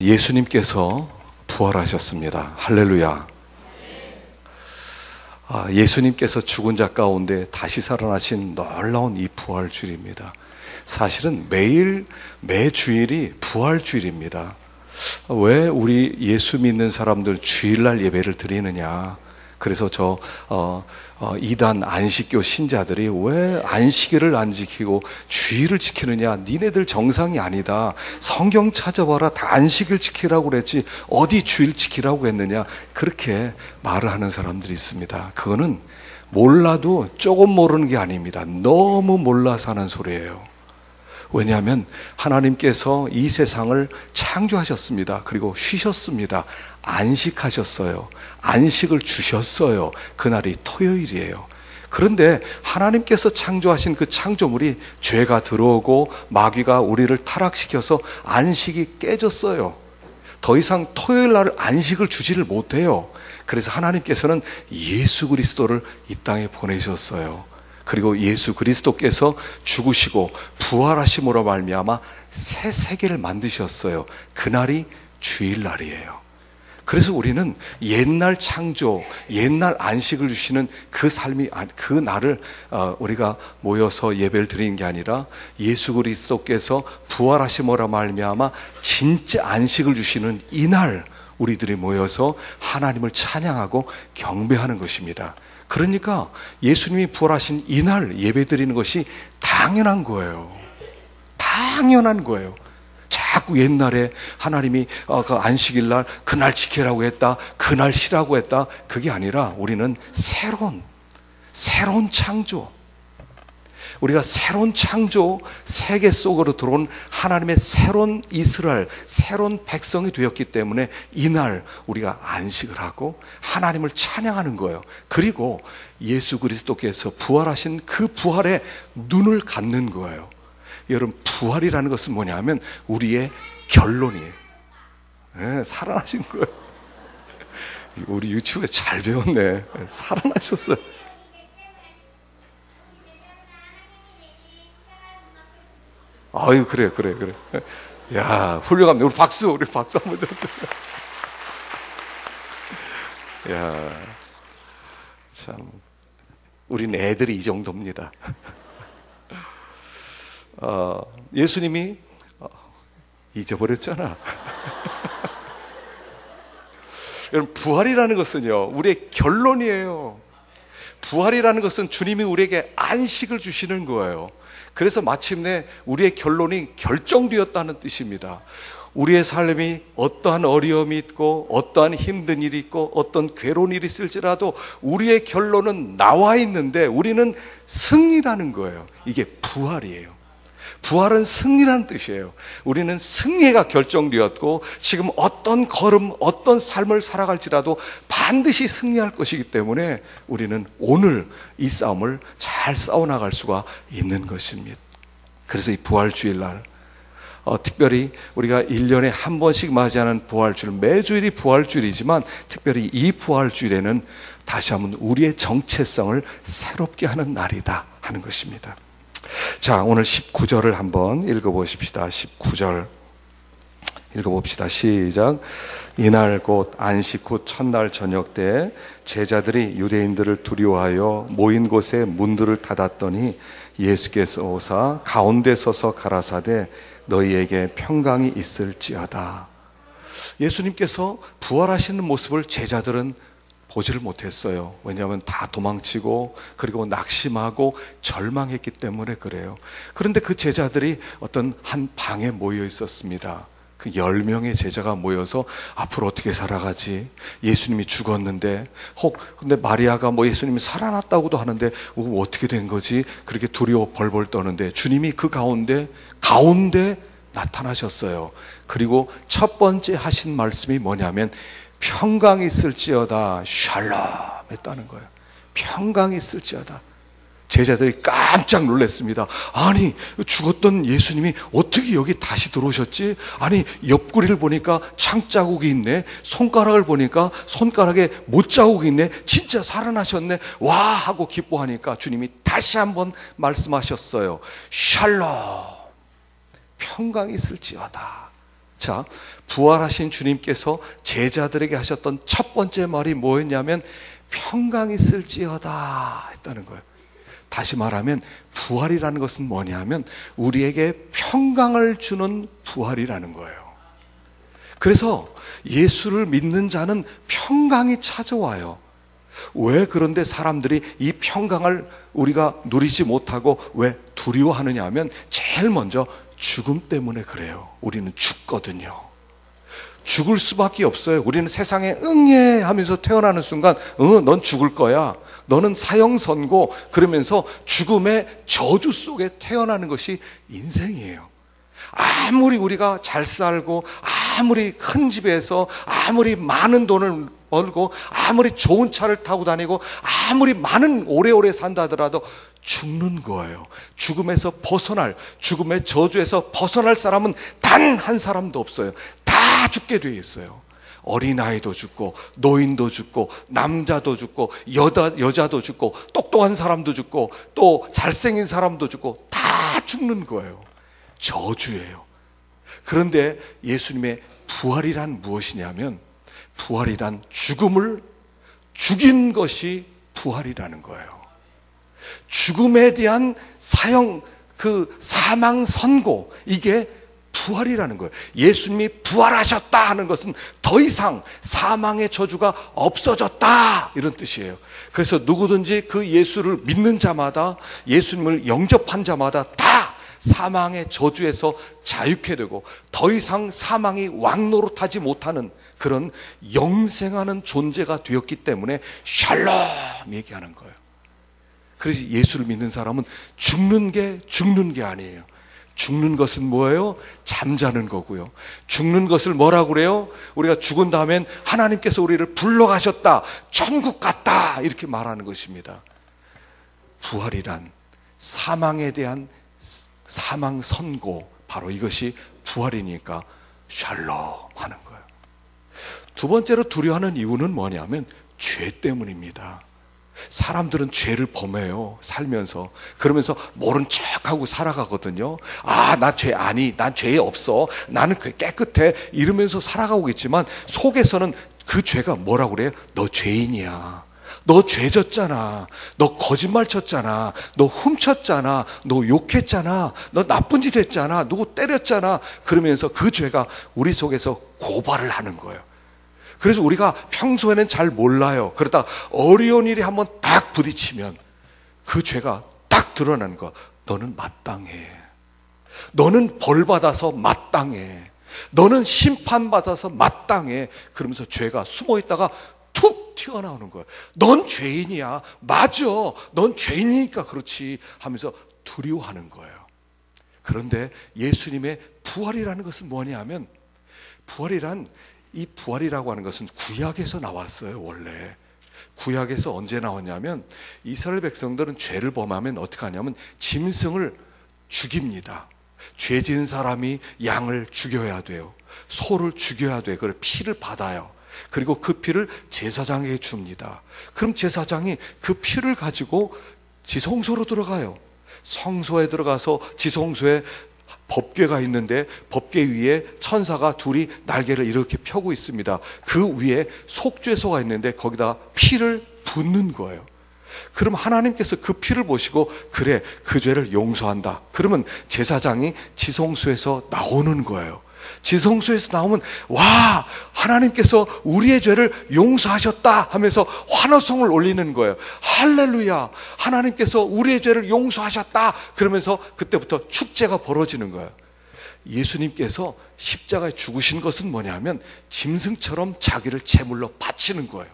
예수님께서 부활하셨습니다. 할렐루야. 예수님께서 죽은 자 가운데 다시 살아나신 놀라운 이 부활주일입니다. 사실은 매 주일이 부활주일입니다. 왜 우리 예수 믿는 사람들 주일날 예배를 드리느냐? 그래서 이단 안식교 신자들이 왜 안식일을 안 지키고 주일을 지키느냐? 니네들 정상이 아니다. 성경 찾아봐라. 다 안식일 지키라고 그랬지 어디 주일 지키라고 했느냐? 그렇게 말을 하는 사람들이 있습니다. 그거는 몰라도 조금 모르는 게 아닙니다. 너무 몰라서 하는 소리예요. 왜냐하면 하나님께서 이 세상을 창조하셨습니다. 그리고 쉬셨습니다. 안식하셨어요. 안식을 주셨어요. 그날이 토요일이에요. 그런데 하나님께서 창조하신 그 창조물이 죄가 들어오고 마귀가 우리를 타락시켜서 안식이 깨졌어요. 더 이상 토요일 날 안식을 주지를 못해요. 그래서 하나님께서는 예수 그리스도를 이 땅에 보내셨어요. 그리고 예수 그리스도께서 죽으시고 부활하심으로 말미암아 새 세계를 만드셨어요. 그날이 주일날이에요. 그래서 우리는 옛날 창조, 옛날 안식을 주시는 그 삶이, 그 날을 우리가 모여서 예배를 드리는 게 아니라 예수 그리스도께서 부활하심으로 말미암아 진짜 안식을 주시는 이날 우리들이 모여서 하나님을 찬양하고 경배하는 것입니다. 그러니까 예수님이 부활하신 이날 예배드리는 것이 당연한 거예요. 당연한 거예요. 자꾸 옛날에 하나님이 그 안식일 날 그날 지키라고 했다, 그날 쉬라고 했다, 그게 아니라 우리는 새로운 창조, 우리가 새로운 창조, 세계 속으로 들어온 하나님의 새로운 이스라엘, 새로운 백성이 되었기 때문에 이날 우리가 안식을 하고 하나님을 찬양하는 거예요. 그리고 예수 그리스도께서 부활하신 그 부활에 눈을 갖는 거예요. 여러분, 부활이라는 것은 뭐냐면 우리의 결론이에요. 네, 살아나신 거예요. 우리 유치부에 잘 배웠네. 살아나셨어요. 아유, 그래. 야, 훌륭합니다. 우리 박수 한번 좀. 야, 참, 우린 애들이 이 정도입니다. 예수님이 잊어버렸잖아. 여러분, 부활이라는 것은요, 우리의 결론이에요. 부활이라는 것은 주님이 우리에게 안식을 주시는 거예요. 그래서 마침내 우리의 결론이 결정되었다는 뜻입니다. 우리의 삶이 어떠한 어려움이 있고 어떠한 힘든 일이 있고 어떤 괴로운 일이 있을지라도 우리의 결론은 나와 있는데 우리는 승리라는 거예요. 이게 부활이에요. 부활은 승리라는 뜻이에요. 우리는 승리가 결정되었고 지금 어떤 걸음, 어떤 삶을 살아갈지라도 반드시 승리할 것이기 때문에 우리는 오늘 이 싸움을 잘 싸워나갈 수가 있는 것입니다. 그래서 이 부활주일날 특별히 우리가 1년에 한 번씩 맞이하는 부활주일, 매주일이 부활주일이지만 특별히 이 부활주일에는 다시 한번 우리의 정체성을 새롭게 하는 날이다 하는 것입니다. 자, 오늘 19절을 한번 읽어보십시다. 19절 읽어봅시다. 시작. 이날 곧 안식 후 첫날 저녁 때 제자들이 유대인들을 두려워하여 모인 곳에 문들을 닫았더니 예수께서 오사 가운데 서서 가라사대 너희에게 평강이 있을지어다. 예수님께서 부활하시는 모습을 제자들은 보지를 못했어요. 왜냐하면 다 도망치고 그리고 낙심하고 절망했기 때문에 그래요. 그런데 그 제자들이 어떤 한 방에 모여 있었습니다. 그 10명의 제자가 모여서 앞으로 어떻게 살아가지? 예수님이 죽었는데 근데 마리아가 예수님이 살아났다고도 하는데 어떻게 된 거지? 그렇게 두려워 벌벌 떠는데 주님이 그 가운데 나타나셨어요. 그리고 첫 번째 하신 말씀이 뭐냐면 평강이 있을지어다. 샬롬 했다는 거예요. 평강이 있을지어다. 제자들이 깜짝 놀랐습니다. 아니, 죽었던 예수님이 어떻게 여기 다시 들어오셨지? 아니, 옆구리를 보니까 창자국이 있네. 손가락을 보니까 손가락에 못자국이 있네. 진짜 살아나셨네. 와 하고 기뻐하니까 주님이 다시 한번 말씀하셨어요. 샬롬, 평강이 있을지어다. 자, 부활하신 주님께서 제자들에게 하셨던 첫 번째 말이 뭐였냐면 평강이 있을지어다 했다는 거예요. 다시 말하면 부활이라는 것은 뭐냐면 우리에게 평강을 주는 부활이라는 거예요. 그래서 예수를 믿는 자는 평강이 찾아와요. 왜 그런데 사람들이 이 평강을 우리가 누리지 못하고 왜 두려워하느냐 하면 제일 먼저 죽음 때문에 그래요. 우리는 죽거든요. 죽을 수밖에 없어요. 우리는 세상에 응애 하면서 태어나는 순간 넌 죽을 거야. 너는 사형선고 그러면서 죽음의 저주 속에 태어나는 것이 인생이에요. 아무리 우리가 잘 살고 아무리 큰 집에서 아무리 많은 돈을 벌고 아무리 좋은 차를 타고 다니고 아무리 많은 오래오래 산다 하더라도 죽는 거예요. 죽음에서 벗어날, 죽음의 저주에서 벗어날 사람은 단 한 사람도 없어요. 다 죽게 돼 있어요. 어린아이도 죽고 노인도 죽고 남자도 죽고 여자도 죽고 똑똑한 사람도 죽고 또 잘생긴 사람도 죽고 다 죽는 거예요. 저주예요. 그런데 예수님의 부활이란 무엇이냐면 부활이란 죽음을 죽인 것이 부활이라는 거예요. 죽음에 대한 사망 선고, 이게 부활이라는 거예요. 예수님이 부활하셨다 하는 것은 더 이상 사망의 저주가 없어졌다 이런 뜻이에요. 그래서 누구든지 그 예수를 믿는 자마다, 예수님을 영접한 자마다 다 사망의 저주에서 자유케 되고 더 이상 사망이 왕노릇하지 못하는 그런 영생하는 존재가 되었기 때문에 샬롬 얘기하는 거예요. 그래서 예수를 믿는 사람은 죽는 게 아니에요. 죽는 것은 뭐예요? 잠자는 거고요. 죽는 것을 뭐라고 그래요? 우리가 죽은 다음엔 하나님께서 우리를 불러가셨다, 천국 갔다 이렇게 말하는 것입니다. 부활이란 사망에 대한 사망 선고, 바로 이것이 부활이니까 샬롬 하는 거예요. 두 번째로 두려워하는 이유는 뭐냐면 죄 때문입니다. 사람들은 죄를 범해요. 살면서. 그러면서 모른 척하고 살아가거든요. 나 죄 아니, 난 죄 없어, 나는 깨끗해 이러면서 살아가고 있지만 속에서는 그 죄가 뭐라고 그래요? 너 죄인이야, 너 죄졌잖아, 너 거짓말 쳤잖아, 너 훔쳤잖아, 너 욕했잖아, 너 나쁜 짓 했잖아, 누구 때렸잖아. 그러면서 그 죄가 우리 속에서 고발을 하는 거예요. 그래서 우리가 평소에는 잘 몰라요. 그러다 어려운 일이 한번 딱 부딪히면 그 죄가 딱 드러나는 거야. 너는 마땅해, 너는 벌받아서 마땅해, 너는 심판받아서 마땅해. 그러면서 죄가 숨어있다가 툭 튀어나오는 거야. 넌 죄인이야, 맞아, 넌 죄인이니까 그렇지 하면서 두려워하는 거예요. 그런데 예수님의 부활이라는 것은 뭐냐면, 이 부활이라고 하는 것은 구약에서 나왔어요. 원래 구약에서 언제 나왔냐면, 이스라엘 백성들은 죄를 범하면 어떻게 하냐면 짐승을 죽입니다. 죄 지은 사람이 양을 죽여야 돼요. 소를 죽여야 돼요. 그래서 피를 받아요. 그리고 그 피를 제사장에게 줍니다. 그럼 제사장이 그 피를 가지고 지성소로 들어가요. 성소에 들어가서 지성소에 법궤가 있는데 법궤 위에 천사가 둘이 날개를 이렇게 펴고 있습니다. 그 위에 속죄소가 있는데 거기다 피를 붓는 거예요. 그럼 하나님께서 그 피를 보시고 그래, 그 죄를 용서한다. 그러면 제사장이 지성소에서 나오는 거예요. 지성소에서 나오면 와, 하나님께서 우리의 죄를 용서하셨다 하면서 환호성을 올리는 거예요. 할렐루야, 하나님께서 우리의 죄를 용서하셨다. 그러면서 그때부터 축제가 벌어지는 거예요. 예수님께서 십자가에 죽으신 것은 뭐냐면 짐승처럼 자기를 제물로 바치는 거예요.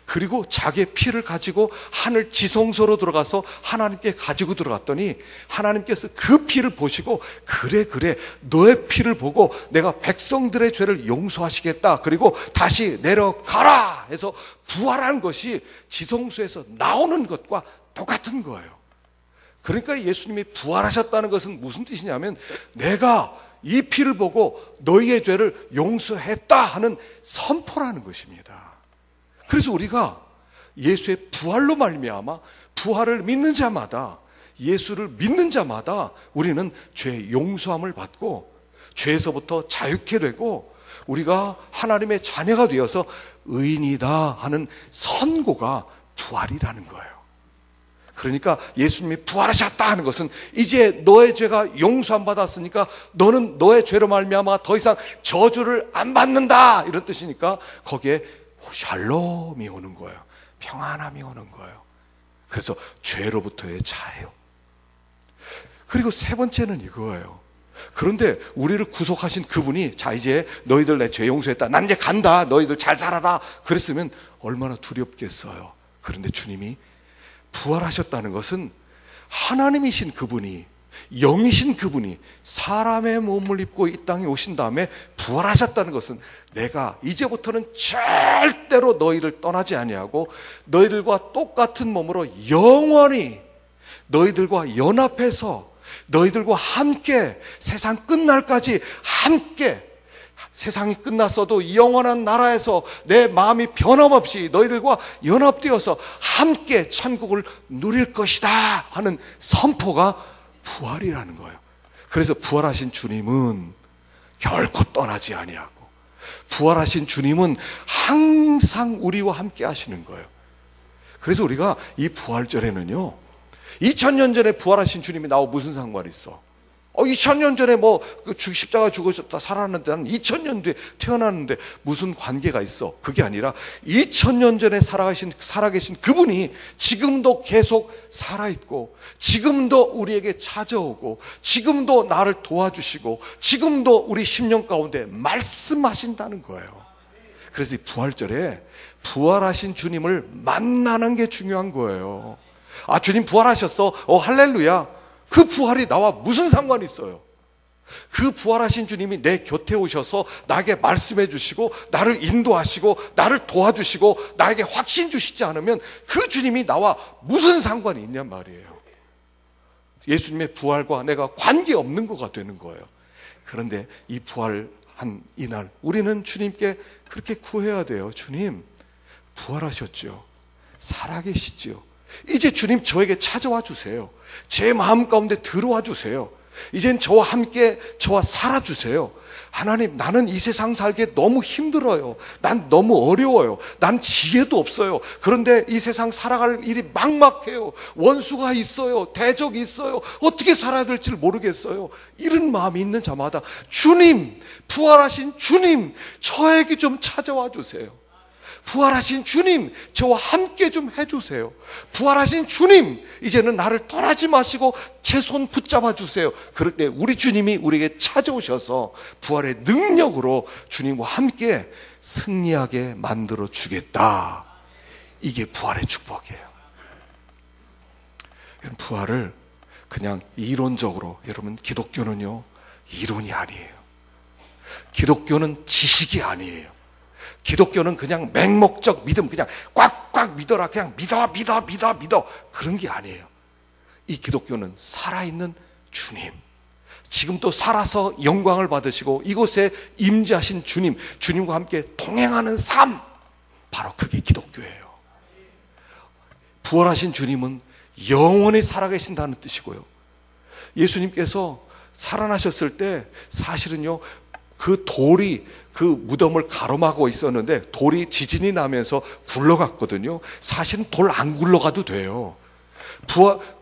그리고 자기의 피를 가지고 하늘 지성소로 들어가서 하나님께 가지고 들어갔더니 하나님께서 그 피를 보시고 그래, 너의 피를 보고 내가 백성들의 죄를 용서하시겠다, 그리고 다시 내려가라 해서 부활한 것이 지성소에서 나오는 것과 똑같은 거예요. 그러니까 예수님이 부활하셨다는 것은 무슨 뜻이냐면, 내가 이 피를 보고 너희의 죄를 용서했다 하는 선포라는 것입니다. 그래서 우리가 예수의 부활로 말미암아 부활을 믿는 자마다, 예수를 믿는 자마다 우리는 죄의 용서함을 받고 죄에서부터 자유케 되고 우리가 하나님의 자녀가 되어서 의인이다 하는 선고가 부활이라는 거예요. 그러니까 예수님이 부활하셨다 하는 것은 이제 너의 죄가 용서 안 받았으니까 너는 너의 죄로 말미암아 더 이상 저주를 안 받는다, 이런 뜻이니까 거기에 샬롬이 오는 거예요. 평안함이 오는 거예요. 그래서 죄로부터의 자유. 그리고 세 번째는 이거예요. 그런데 우리를 구속하신 그분이 자 이제 너희들 내 죄 용서했다, 난 이제 간다, 너희들 잘 살아라 그랬으면 얼마나 두렵겠어요. 그런데 주님이 부활하셨다는 것은 하나님이신 그분이, 영이신 그분이 사람의 몸을 입고 이 땅에 오신 다음에 부활하셨다는 것은 내가 이제부터는 절대로 너희를 떠나지 아니하고 너희들과 똑같은 몸으로 영원히 너희들과 연합해서 너희들과 함께 세상 끝날까지 함께, 세상이 끝났어도 영원한 나라에서 내 마음이 변함없이 너희들과 연합되어서 함께 천국을 누릴 것이다 하는 선포가 부활이라는 거예요. 그래서 부활하신 주님은 결코 떠나지 아니하고, 부활하신 주님은 항상 우리와 함께 하시는 거예요. 그래서 우리가 이 부활절에는요, 2000년 전에 부활하신 주님이 나하고 무슨 상관이 있어? 2000년 전에 뭐 십자가 죽으셨다 살았는데 나는 2000년 뒤에 태어났는데 무슨 관계가 있어? 그게 아니라 2000년 전에 살아계신 그분이 지금도 계속 살아있고, 지금도 우리에게 찾아오고, 지금도 나를 도와주시고, 지금도 우리 심령 가운데 말씀하신다는 거예요. 그래서 이 부활절에 부활하신 주님을 만나는 게 중요한 거예요. 아, 주님 부활하셨어. 할렐루야. 그 부활이 나와 무슨 상관이 있어요? 그 부활하신 주님이 내 곁에 오셔서 나에게 말씀해 주시고, 나를 인도하시고, 나를 도와주시고, 나에게 확신 주시지 않으면 그 주님이 나와 무슨 상관이 있냔 말이에요. 예수님의 부활과 내가 관계없는 거가 되는 거예요. 그런데 이 부활한 이날 우리는 주님께 그렇게 구해야 돼요. 주님, 부활하셨죠. 살아계시죠. 이제 주님 저에게 찾아와 주세요. 제 마음 가운데 들어와 주세요. 이젠 저와 함께 저와 살아주세요. 하나님, 나는 이 세상 살기에 너무 힘들어요. 난 너무 어려워요. 난 지혜도 없어요. 그런데 이 세상 살아갈 일이 막막해요. 원수가 있어요. 대적이 있어요. 어떻게 살아야 될지 모르겠어요. 이런 마음이 있는 자마다 주님, 부활하신 주님, 저에게 좀 찾아와 주세요. 부활하신 주님, 저와 함께 좀 해주세요. 부활하신 주님, 이제는 나를 떠나지 마시고 제 손 붙잡아 주세요. 그럴 때 우리 주님이 우리에게 찾아오셔서 부활의 능력으로 주님과 함께 승리하게 만들어 주겠다. 이게 부활의 축복이에요. 부활을 그냥 이론적으로, 여러분, 기독교는요, 이론이 아니에요. 기독교는 지식이 아니에요. 기독교는 그냥 맹목적 믿음, 그냥 꽉꽉 믿어라, 그냥 믿어 그런 게 아니에요. 이 기독교는 살아있는 주님, 지금도 살아서 영광을 받으시고 이곳에 임재하신 주님, 주님과 함께 동행하는 삶, 바로 그게 기독교예요. 부활하신 주님은 영원히 살아계신다는 뜻이고요. 예수님께서 살아나셨을 때 사실은요, 그 돌이 그 무덤을 가로막고 있었는데 돌이 지진이 나면서 굴러갔거든요. 사실은 돌 안 굴러가도 돼요.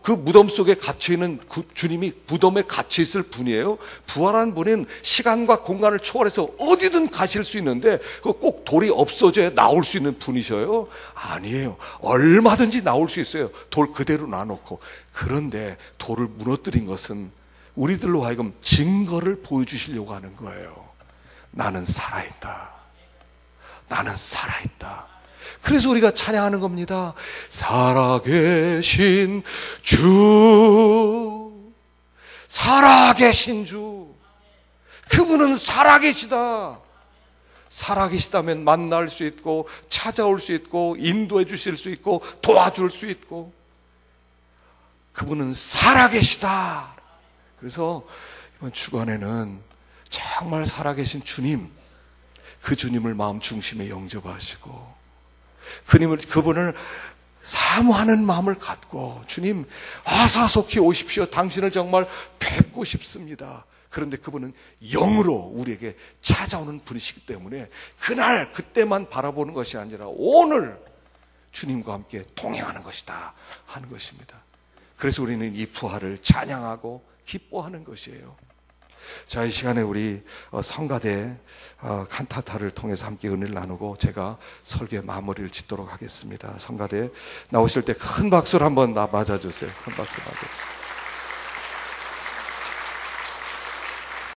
그 무덤 속에 갇혀있는 그 주님이 무덤에 갇혀있을 분이에요. 부활한 분은 시간과 공간을 초월해서 어디든 가실 수 있는데 꼭 돌이 없어져야 나올 수 있는 분이셔요? 아니에요. 얼마든지 나올 수 있어요. 돌 그대로 놔놓고. 그런데 돌을 무너뜨린 것은 우리들로 하여금 증거를 보여주시려고 하는 거예요. 나는 살아있다. 나는 살아있다. 그래서 우리가 찬양하는 겁니다. 살아계신 주, 살아계신 주. 그분은 살아계시다. 살아계시다면 만날 수 있고, 찾아올 수 있고, 인도해 주실 수 있고, 도와줄 수 있고, 그분은 살아계시다. 그래서 이번 주간에는 정말 살아계신 주님, 그 주님을 마음 중심에 영접하시고 그분을 사모하는 마음을 갖고, 주님 하사속히 오십시오. 당신을 정말 뵙고 싶습니다. 그런데 그분은 영으로 우리에게 찾아오는 분이시기 때문에 그날 그때만 바라보는 것이 아니라 오늘 주님과 함께 동행하는 것이다 하는 것입니다. 그래서 우리는 이 부활을 찬양하고 기뻐하는 것이에요. 자, 이 시간에 우리 성가대 칸타타를 통해서 함께 은혜를 나누고 제가 설교의 마무리를 짓도록 하겠습니다. 성가대 나오실 때 큰 박수를 한번 맞아주세요. 큰 박수 맞아주세요.